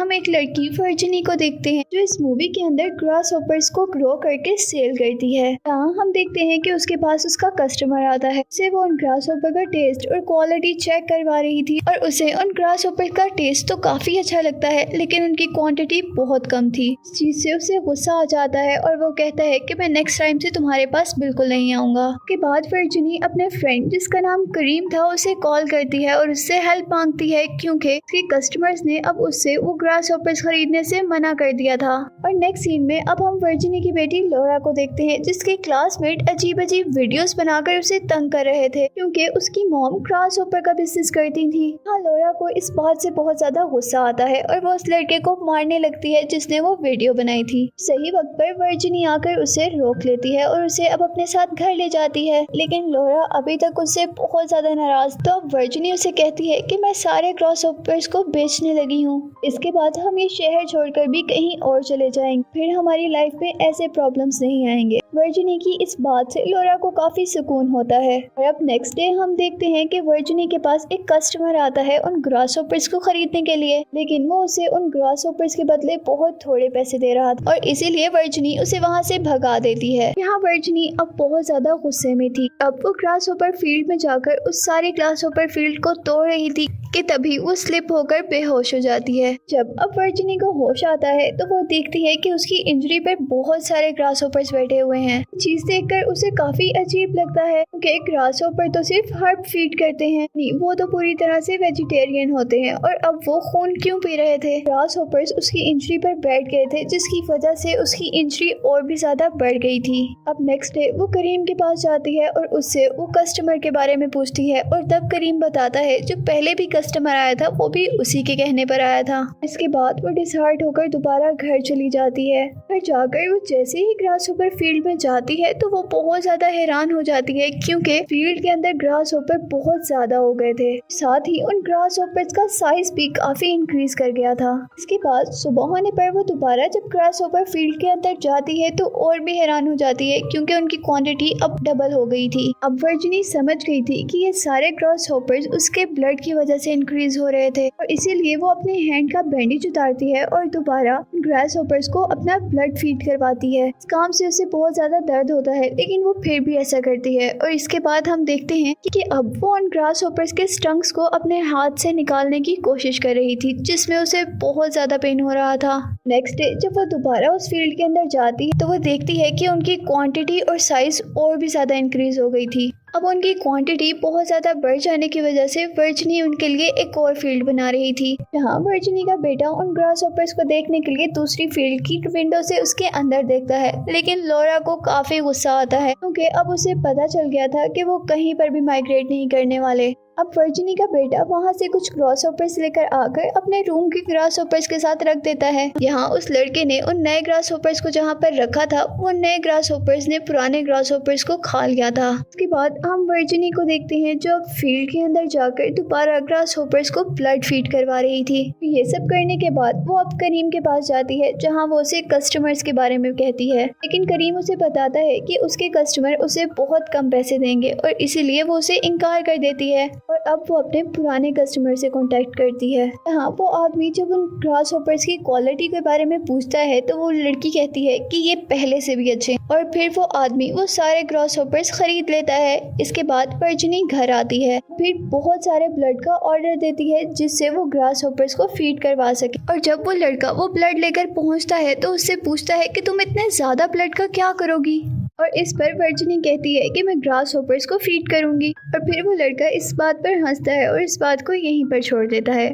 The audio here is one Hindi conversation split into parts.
हम एक लड़की वर्जिनी को देखते हैं जो इस मूवी के अंदर ग्रास हॉपर्स को ग्रो करके सेल करती है। यहाँ हम देखते हैं कि उसके पास उसका कस्टमर आता है, उसे वो उन ग्रास हॉपर का टेस्ट और क्वालिटी चेक करवा रही थी और उसे उन ग्रास हॉपर का टेस्ट तो काफी अच्छा लगता है लेकिन उनकी क्वांटिटी बहुत कम थी। इस चीज से उसे गुस्सा आ जाता है और वो कहता है कि मैं नेक्स्ट टाइम से तुम्हारे पास बिल्कुल नहीं आऊंगा। उसके बाद वर्जिनी अपने फ्रेंड जिसका नाम करीम था उसे कॉल करती है और उससे हेल्प मांगती है क्योंकि उसके कस्टमर्स ने अब उससे वो ग्रास हॉपर्स खरीदने से मना कर दिया था। और नेक्स्ट सीन में अब हम वर्जिनी की बेटी लोरा को देखते हैं जिसके क्लासमेट अजीब अजीब वीडियोस बनाकर उसे तंग कर रहे थे क्योंकि उसकी मॉम ग्रास हॉपर का बिजनेस करती थी। हाँ, लोरा को इस बात से बहुत ज्यादा गुस्सा आता है और वो उस लड़के को मारने लगती है जिसने वो वीडियो बनाई थी। सही वक्त पर वर्जिनी आकर उसे रोक लेती है और उसे अब अपने साथ घर ले जाती है, लेकिन लोरा अभी तक उससे बहुत ज्यादा नाराज। तो अब वर्जिनी उसे कहती है कि मैं सारे ग्रास हॉपर्स को बेचने लगी हूँ, इसके बाद हम ये शहर छोड़कर भी कहीं और चले जाएंगे, फिर हमारी लाइफ में ऐसे प्रॉब्लम्स नहीं आएंगे। वर्जिनी की इस बात से लोरा को काफी सुकून होता है। और अब नेक्स्ट डे हम देखते हैं कि वर्जिनी के पास एक कस्टमर आता है उन ग्रास हॉपर्स को खरीदने के लिए, लेकिन वो उसे उन ग्रास हॉपर्स के बदले बहुत थोड़े पैसे दे रहा था और इसीलिए वर्जिनी उसे वहाँ से भगा देती है। यहाँ वर्जिनी अब बहुत ज्यादा गुस्से में थी। अब वो ग्रास हॉपर फील्ड में जाकर उस सारे ग्रास हॉपर फील्ड को तोड़ रही थी कि तभी वो स्लिप होकर बेहोश हो जाती है। जब अब वर्जिनी को होश आता है तो वो देखती है कि उसकी इंजरी पर बहुत सारे ग्रास हॉपर्स बैठे हुए हैं। चीज देखकर उसे काफी अजीब लगता है क्योंकि ग्रास हॉपर तो सिर्फ हर्ब फीड करते हैं, नहीं वो तो पूरी तरह से वेजिटेरियन होते हैं। और अब वो खून क्यों पी रहे थे? ग्रास हॉपर्स उसकी इंजरी पर बैठ गए थे जिसकी वजह से उसकी इंजरी और भी ज्यादा बढ़ गई थी। अब नेक्स्ट डे वो करीम के पास जाती है और उससे वो कस्टमर के बारे में पूछती है और तब करीम बताता है जो पहले भी कस्टमर आया था वो भी उसी के कहने पर आया था। इसके बाद वो डिसहार्ट होकर दोबारा घर चली जाती है। घर जाकर वो जैसे ही ग्रास हॉपर फील्ड में जाती है तो वो बहुत ज्यादा हैरान हो जाती है क्योंकि फील्ड के अंदर ग्रास हॉपर बहुत ज्यादा हो गए थे, साथ ही उन ग्रास हॉपर्स का साइज भी काफी इंक्रीज कर गया था। इसके बाद सुबह होने पर वो दोबारा जब ग्रास हॉपर फील्ड के अंदर जाती है तो और भी हैरान हो जाती है क्योंकि उनकी क्वांटिटी अब डबल हो गई थी। अब वर्जिनी समझ गई थी कि ये सारे ग्रास हॉपर्स उसके ब्लड की वजह से इंक्रीज हो रहे थे और इसीलिए वो अपने हैंड का बैंडेज उतारती है और दोबारा ग्रास हॉपर्स को अपना ब्लड फीड करवाती है। इस काम से उसे बहुत ज्यादा दर्द होता है लेकिन वो फिर भी ऐसा करती है। और इसके बाद हम देखते हैं कि अब वो उन ग्रास हॉपर्स के स्टंक्स को अपने हाथ से निकालने की कोशिश कर रही थी जिसमें उसे बहुत ज्यादा पेन हो रहा था। नेक्स्ट डे जब वो दोबारा उस फील्ड के अंदर जाती है तो वो देखती है कि उनकी क्वांटिटी और साइज और भी ज्यादा इंक्रीज हो गई थी। अब उनकी क्वांटिटी बहुत ज्यादा बढ़ जाने की वजह से वर्जिनी उनके लिए एक और फील्ड बना रही थी। जहाँ वर्जिनी का बेटा उन ग्रास हॉपर्स को देखने के लिए दूसरी फील्ड की विंडो से उसके अंदर देखता है, लेकिन लोरा को काफी गुस्सा आता है क्योंकि अब उसे पता चल गया था कि वो कहीं पर भी माइग्रेट नहीं करने वाले। अब वर्जिनी का बेटा वहाँ से कुछ ग्रास हॉपर्स लेकर आकर अपने रूम के ग्रास हॉपर्स के साथ रख देता है। यहाँ उस लड़के ने उन नए ग्रास हॉपर्स को जहाँ पर रखा था वो नए ग्रास हॉपर्स ने पुराने ग्रास हॉपर्स को खा लिया था। उसके बाद हम वर्जिनी को देखते हैं जो अब फील्ड के अंदर जाकर दोबारा ग्रास हॉपर्स को ब्लड फीड करवा रही थी। ये सब करने के बाद वो अब करीम के पास जाती है जहाँ वो उसे कस्टमर्स के बारे में कहती है, लेकिन करीम उसे बताता है कि उसके कस्टमर उसे बहुत कम पैसे देंगे और इसीलिए वो उसे इनकार कर देती है। और अब वो अपने पुराने कस्टमर से कांटेक्ट करती है। हाँ, वो आदमी जब उन ग्रास हॉपर्स की क्वालिटी के बारे में पूछता है तो वो लड़की कहती है कि ये पहले से भी अच्छे, और फिर वो आदमी वो सारे ग्रास हॉपर्स खरीद लेता है। इसके बाद वर्जिनी घर आती है, फिर बहुत सारे ब्लड का ऑर्डर देती है जिससे वो ग्रास हॉपर्स को फीड करवा सके। और जब वो लड़का वो ब्लड लेकर पहुंचता है तो उससे पूछता है कि तुम इतने ज्यादा ब्लड का क्या करोगी? और इस पर वर्जिनी कहती है कि मैं ग्रास हॉपर्स को फीड करूंगी। और फिर वो लड़का इस बात पर हंसता है और इस बात को यहीं पर छोड़ देता है।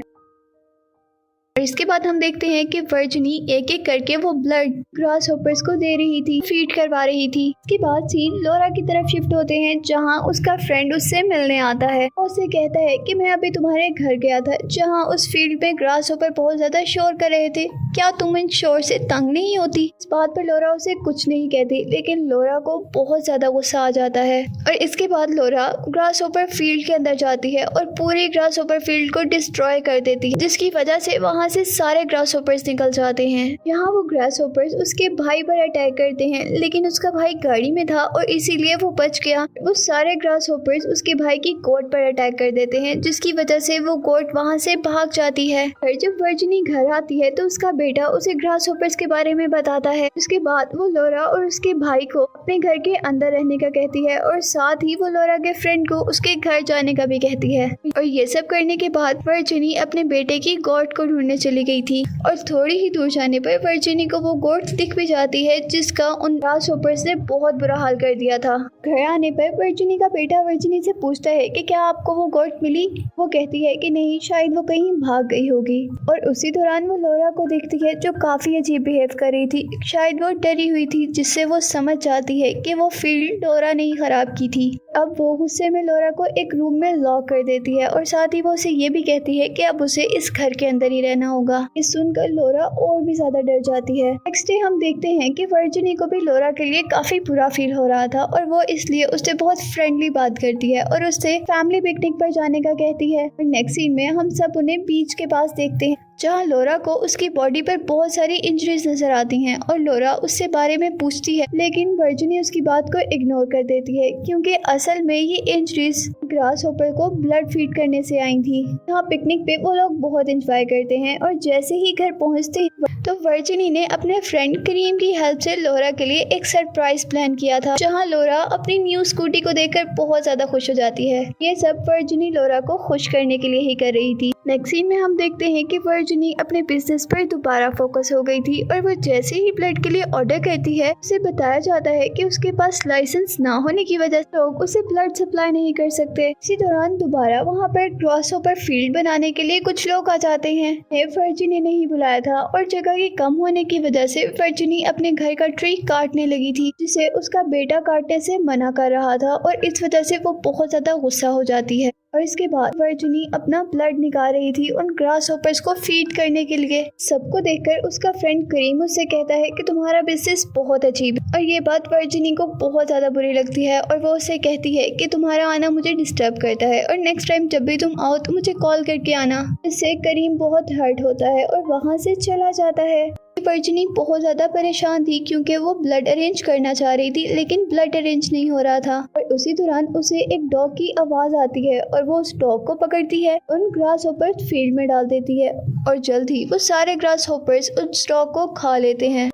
और इसके बाद हम देखते हैं कि वर्जिनी एक एक करके वो ब्लड ग्रास हॉपर्स को दे रही थी, फीड करवा रही थी। इसके बाद सीन लोरा की तरफ शिफ्ट होते हैं जहां उसका फ्रेंड उससे मिलने आता है और उसे कहता है कि मैं अभी तुम्हारे घर गया था जहां उस फील्ड में ग्रास हॉपर बहुत ज्यादा शोर कर रहे थे, क्या तुम इन शोर से तंग नहीं होती? इस बात पर लोरा उसे कुछ नहीं कहती, लेकिन लोरा को बहुत ज्यादा गुस्सा आ जाता है। और इसके बाद लोरा ग्रास हॉपर फील्ड के अंदर जाती है और पूरी ग्रास हॉपर फील्ड को डिस्ट्रॉय कर देती है, जिसकी वजह से वहाँ वहाँ से सारे ग्रास होपर्स निकल जाते हैं। यहाँ वो ग्रास होपर्स उसके भाई पर अटैक करते हैं, लेकिन उसका भाई गाड़ी में था और इसीलिए वो बच गया। वो सारे ग्रास होपर्स उसके भाई की गोट पर अटैक कर देते हैं, जिसकी वजह से वो गोट वहाँ से भाग जाती है। और जब वर्जिनी घर आती है तो उसका बेटा उसे ग्रास होपर्स के बारे में बताता है। उसके बाद वो लोरा और उसके भाई को अपने घर के अंदर रहने का कहती है और साथ ही वो लोरा के फ्रेंड को उसके घर जाने का भी कहती है। और ये सब करने के बाद वर्जिनी अपने बेटे की गोट को ढूंढने चली गई थी और थोड़ी ही दूर जाने पर वर्जिनी को वो गोट दिख भी जाती है, जिसका उन ग्रास होपर्स ने बहुत बुरा हाल कर दिया था। घर आने पर वर्जिनी का बेटा वर्जिनी से पूछता है कि क्या आपको वो गोट मिली। वो कहती है कि नहीं, शायद वो कहीं भाग गई होगी। और उसी दौरान वो लोरा को देखती है जो काफी अजीब बिहेव कर रही थी। शायद वो डरी हुई थी, जिससे वो समझ जाती है कि वो फील्ड लोरा ने ही खराब की थी। अब वो गुस्से में लोरा को एक रूम में लॉक कर देती है और साथ ही वो उसे ये भी कहती है कि अब उसे इस घर के अंदर ही रहना होगा। ये सुनकर लोरा और भी ज्यादा डर जाती है। नेक्स्ट डे हम देखते हैं कि वर्जिनी को भी लोरा के लिए काफी बुरा फील हो रहा था और वो इसलिए उससे बहुत फ्रेंडली बात करती है और उससे फैमिली पिकनिक पर जाने का कहती है। और नेक्स्ट सीन में हम सब उन्हें बीच के पास देखते हैं, जहाँ लोरा को उसकी बॉडी पर बहुत सारी इंजरीज नजर आती हैं और लोरा उससे बारे में पूछती है, लेकिन वर्जिनी उसकी बात को इग्नोर कर देती है क्योंकि असल में ये इंजरीज ग्रास होपर को ब्लड फीड करने से आई थी। यहाँ पिकनिक पे वो लोग बहुत एंजॉय करते हैं और जैसे ही घर पहुँचते हैं तो वर्जिनी ने अपने फ्रेंड करीम की हेल्प से लोरा के लिए एक सरप्राइज प्लान किया था, जहाँ लोरा अपनी न्यू स्कूटी को देखकर बहुत ज्यादा खुश हो जाती है। ये सब वर्जिनी लोरा को खुश करने के लिए ही कर रही थी। नेक्स्ट सीन में हम देखते हैं कि वर्जिनी अपने बिजनेस पर दोबारा फोकस हो गई थी और वो जैसे ही ब्लड के लिए ऑर्डर करती है, उसे बताया जाता है कि उसके पास लाइसेंस ना होने की वजह से लोग उसे ब्लड सप्लाई नहीं कर सकते। इसी दौरान दोबारा वहाँ पर ग्रास होपर फील्ड बनाने के लिए कुछ लोग आ जाते हैं। वर्जिनी ने ही बुलाया था और जगह की कम होने की वजह से वर्जिनी अपने घर का ट्री काटने लगी थी, जिसे उसका बेटा काटने से मना कर रहा था और इस वजह से वो बहुत ज्यादा गुस्सा हो जाती है। और इसके बाद वर्जिनी अपना ब्लड निकाल रही थी उन ग्रास होपर्स को फीड करने के लिए। सबको देखकर उसका फ्रेंड करीम उससे कहता है कि तुम्हारा बिजनेस बहुत अजीब है। और ये बात वर्जिनी को बहुत ज्यादा बुरी लगती है और वो उसे कहती है कि तुम्हारा आना मुझे डिस्टर्ब करता है और नेक्स्ट टाइम जब भी तुम आओ तो मुझे कॉल करके आना। इससे करीम बहुत हर्ट होता है और वहाँ से चला जाता है। वर्जिनी बहुत ज्यादा परेशान थी क्योंकि वो ब्लड अरेंज करना चाह रही थी, लेकिन ब्लड अरेंज नहीं हो रहा था। और उसी दौरान उसे एक डॉग की आवाज आती है और वो उस डॉग को पकड़ती है, उन ग्रास होपर्स फील्ड में डाल देती है और जल्द ही वो सारे ग्रास होपर्स उस डॉग को खा लेते हैं।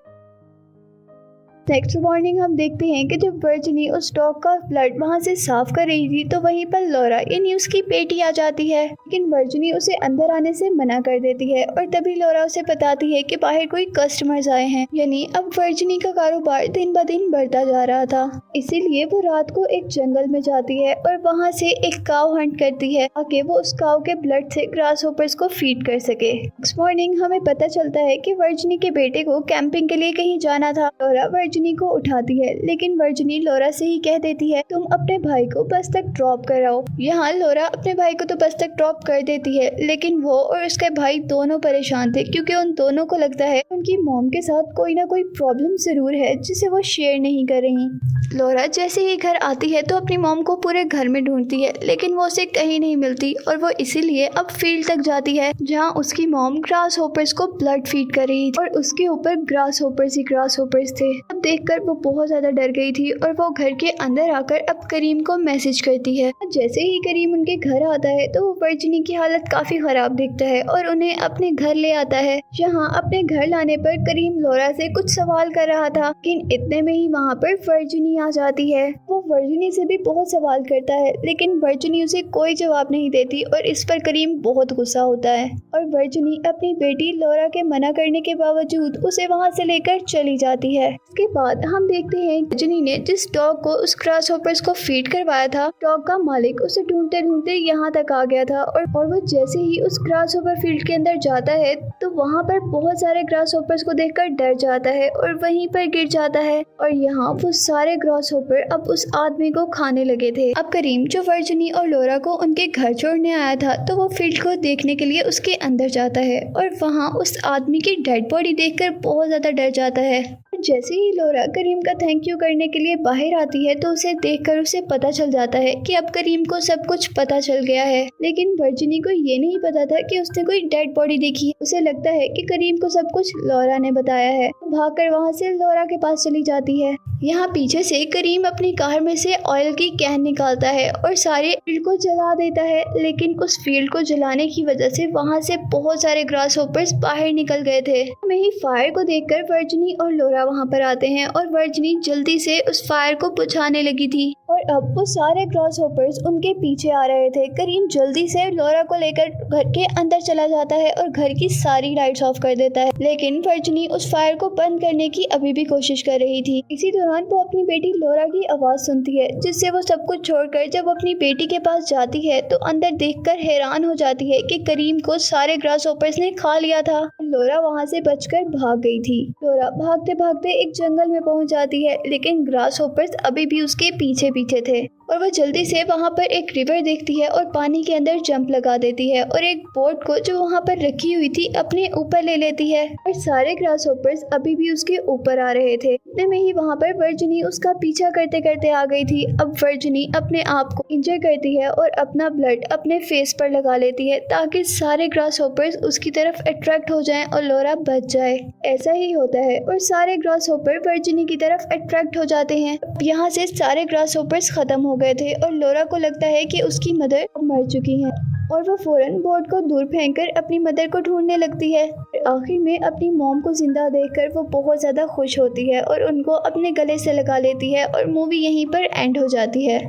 नेक्स्ट मॉर्निंग हम देखते हैं कि जब वर्जिनी उस डॉग का ब्लड वहाँ से साफ कर रही थी तो वहीं पर लोरा इन उसकी बेटी आ जाती है, लेकिन वर्जिनी उसे अंदर आने से मना कर देती है और तभी लोरा उसे बताती है कि बाहर कोई कस्टमर्स आए हैं। यानी अब वर्जिनी का कारोबार दिन ब दिन बढ़ता जा रहा था, इसीलिए वो रात को एक जंगल में जाती है और वहाँ से एक काव हंट करती है ताकि वो उस काव के ब्लड से ग्रास होपर्स को फीड कर सके। नेक्स्ट मॉर्निंग हमें पता चलता है कि वर्जिनी के बेटे को कैंपिंग के लिए कहीं जाना था। लोरा वर्जिनी को उठाती है, लेकिन वर्जिनी लोरा से ही कह देती है तुम अपने भाई को बस तक ड्रॉप कराओ। यहाँ लोरा अपने भाई को तो बस तक ड्रॉप कर देती है, लेकिन वो और उसके भाई दोनों परेशान थे क्योंकि उन दोनों को लगता है उनकी मॉम के साथ कोई ना कोई प्रॉब्लम जरूर है जिसे वो शेयर नहीं कर रही। लोरा जैसे ही घर आती है तो अपनी मॉम को पूरे घर में ढूंढती है, लेकिन वो उसे कहीं नहीं मिलती और वो इसीलिए अब फील्ड तक जाती है जहाँ उसकी मॉम ग्रास होपर्स को ब्लड फीड कर रही थी और उसके ऊपर ग्रास होपर्स थे। अब देखकर वो बहुत ज्यादा डर गई थी और वो घर के अंदर आकर अब करीम को मैसेज करती है। जैसे ही करीम उनके घर आता है तो वो वर्जिनी की हालत काफी खराब दिखता है और उन्हें अपने घर ले आता है। जहाँ अपने घर लाने पर करीम लोरा से कुछ सवाल कर रहा था, लेकिन इतने में ही वहाँ पर वर्जिनी आ जाती है। वो वर्जिनी से भी बहुत सवाल करता है, लेकिन वर्जिनी उसे कोई जवाब नहीं देती और इस पर करीम बहुत गुस्सा होता है और वर्जिनी अपनी बेटी लोरा के मना करने के बावजूद उसे वहाँ से लेकर चली जाती है। इसके बाद हम देखते हैं वर्जिनी ने जिस डॉग को उस ग्रास होपर्स को फीड करवाया था, डॉग का मालिक उसे ढूंढते ढूंढते यहाँ तक आ गया था और वो जैसे ही उस ग्रास होपर फील्ड के अंदर जाता है तो वहाँ पर बहुत सारे ग्रास होपर्स को देखकर डर जाता है और वहीं पर गिर जाता है और यहाँ वो सारे ग्रास होपर अब उस आदमी को खाने लगे थे। अब करीम जो वर्जिनी और लोरा को उनके घर छोड़ने आया था तो वो फील्ड को देखने के लिए उसके अंदर जाता है और वहाँ उस आदमी की डेड बॉडी देखकर बहुत ज्यादा डर जाता है। जैसे ही लोरा करीम का थैंक यू करने के लिए बाहर आती है तो उसे देखकर उसे पता चल जाता है कि अब करीम को सब कुछ पता चल गया है। लेकिन वर्जिनी को ये नहीं पता था कि उसने कोई डेड बॉडी देखी है। उसे लगता है कि करीम को सब कुछ लोरा ने बताया है। भागकर वहाँ से लोरा के पास चली जाती है। यहाँ पीछे से करीम अपनी कार में से ऑयल की कैन निकालता है और सारे फील्ड को जला देता है। लेकिन उस फील्ड को जलाने की वजह से वहाँ से बहुत सारे ग्रास होपर्स बाहर निकल गए थे। वहीं फायर को देखकर वर्जिनी और लोरा वहाँ पर आते हैं और वर्जिनी जल्दी से उस फायर को बुझाने लगी थी और अब वो सारे ग्रास होपर्स उनके पीछे आ रहे थे। करीम जल्दी से लोरा को लेकर घर के अंदर चला जाता है और घर की सारी लाइट्स ऑफ कर देता है। लेकिन वर्जिनी उस फायर को बंद करने की अभी भी कोशिश कर रही थी। इसी दौरान वो अपनी बेटी लोरा की आवाज सुनती है, जिससे वो सब कुछ छोड़कर जब अपनी बेटी के पास जाती है तो अंदर देखकर हैरान हो जाती है कि करीम को सारे ग्रास होपर्स ने खा लिया था। लोरा वहाँ से बचकर भाग गई थी। लोरा भागते भागते एक जंगल में पहुँच जाती है, लेकिन ग्रास होपर्स अभी भी उसके पीछे पीछे थे और वो जल्दी से वहाँ पर एक रिवर देखती है और पानी के अंदर जंप लगा देती है और एक बोट को जो वहाँ पर रखी हुई थी अपने ऊपर ले लेती है और सारे ग्रास होपर्स अभी भी उसके ऊपर आ रहे थे। इतने में ही वहाँ पर वर्जिनी उसका पीछा करते करते आ गई थी। अब वर्जिनी अपने आप को इंजर करती है और अपना ब्लड अपने फेस पर लगा लेती है ताकि सारे ग्रास होपर्स उसकी तरफ अट्रैक्ट हो जाएं और लोरा बच जाए। ऐसा ही होता है और सारे ग्रास होपर वर्जिनी की तरफ अट्रैक्ट हो जाते हैं। यहाँ से सारे ग्रास होपर्स खत्म हो गए थे और लोरा को लगता है कि उसकी मदर मर चुकी हैं और वो फौरन बोर्ड को दूर फेंककर अपनी मदर को ढूंढने लगती है। आखिर में अपनी मॉम को जिंदा देखकर वो बहुत ज्यादा खुश होती है और उनको अपने गले से लगा लेती है और मूवी यहीं पर एंड हो जाती है।